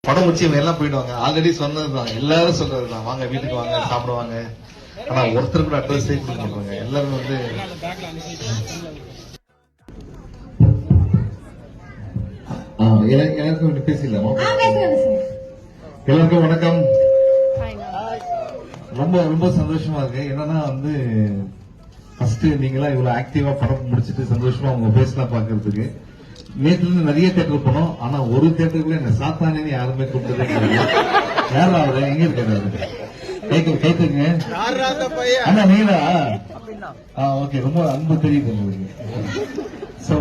படம் முடிச்சு இவங்க எல்லாம் போயிடுவாங்க. ஆல்ரெடி சொன்னதுதான், எல்லாரும் சொல்றதுதான், வாங்க வீட்டுக்கு வாங்க சாப்பிடுவாங்க. ஆனா ஒருத்தர் கூட அட்ரஸே கொடுக்க மாட்டாங்க. எல்லாரும் வந்து எல்லாருக்கும் பேசிடலாமா? எல்லாருக்கும் வணக்கம். ரொம்ப ரொம்ப சந்தோஷமா இருக்கு. என்னன்னா வந்து ஃபர்ஸ்ட் நீங்களா இவ்வளவு ஆக்டிவா படம் முடிச்சிட்டு சந்தோஷமா உங்க பேசலாம் பாக்குறதுக்கு. நேற்றுல இருந்து நிறைய தேட்டர் போனோம். ஆனா ஒரு தேட்டருக்குள்ள என்ன சாத்தானே யாருமே கூப்பிட்டதே கிடையாது. யாரும் அவரு எங்க இருக்காரு? கைத்துங்க அண்ணா நீங்களா? ஓகே, ரொம்ப அன்பு தெரியுது உங்களுக்கு.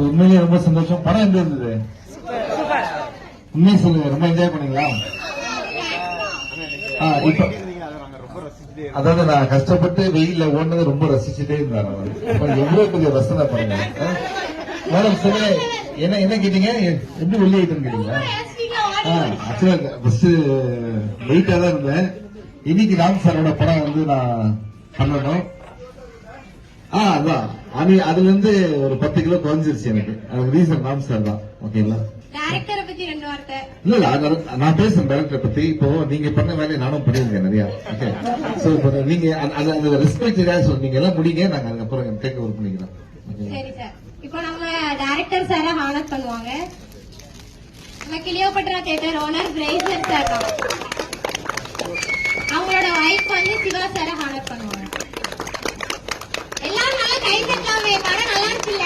உண்மையிலேயே ரொம்ப சந்தோஷம். படம் எப்படி இருந்தது? உண்மையை சொல்லுங்க, ரொம்ப என்ஜாய் பண்ணீங்களா? இப்ப அதாவது நான் கஷ்டப்பட்டு வெயில ஓடுனது ரொம்ப ரசிச்சுட்டே இருந்தாரு. எவ்வளவு பெரிய ரசனை பண்ணுங்க. மேடம் சொல்லுங்க, என்ன கேட்டீங்க? எப்படி வெளியே ஆயிட்டேன்னு கேட்டீங்களா? ஆக்சுவலா ஃபர்ஸ்ட் வெயிட்டா தான் இருந்தேன். இன்னைக்கு ராம் சாரோட படம் வந்து நான் பண்ணணும். அதான் அதுல இருந்து ஒரு 10 கிலோ குறைஞ்சிருச்சு எனக்கு. அதுக்கு ரீசன் ராம் சார் தான். ஓகேங்களா? இல்ல நான் பேசுறேன் டைரக்டரை பத்தி. இப்போ நீங்க பண்ண வேலையை நானும் பண்ணிருக்கேன் நிறைய. ஓகே, சோ இப்போ நீங்க அந்த ரெஸ்பெக்ட் நீங்க எல்லாம் முடிங்க, நாங்க அதுக்கப்புறம் டேக் ஓவர் பண்ணிக்கிறோம். சரி சார், இப்போ நம்ம டைரக்டர் சார ஹானர் பண்ணுவாங்க. நம்ம Cleopatra theatre owner brazier sir தான். அவங்களோட வைஃப் வந்து சிவா சார ஹானர் பண்ணுவாங்க. எல்லாரும் நல்லா கை தட்டலாமே, படம் நல்லா இருக்குல்ல?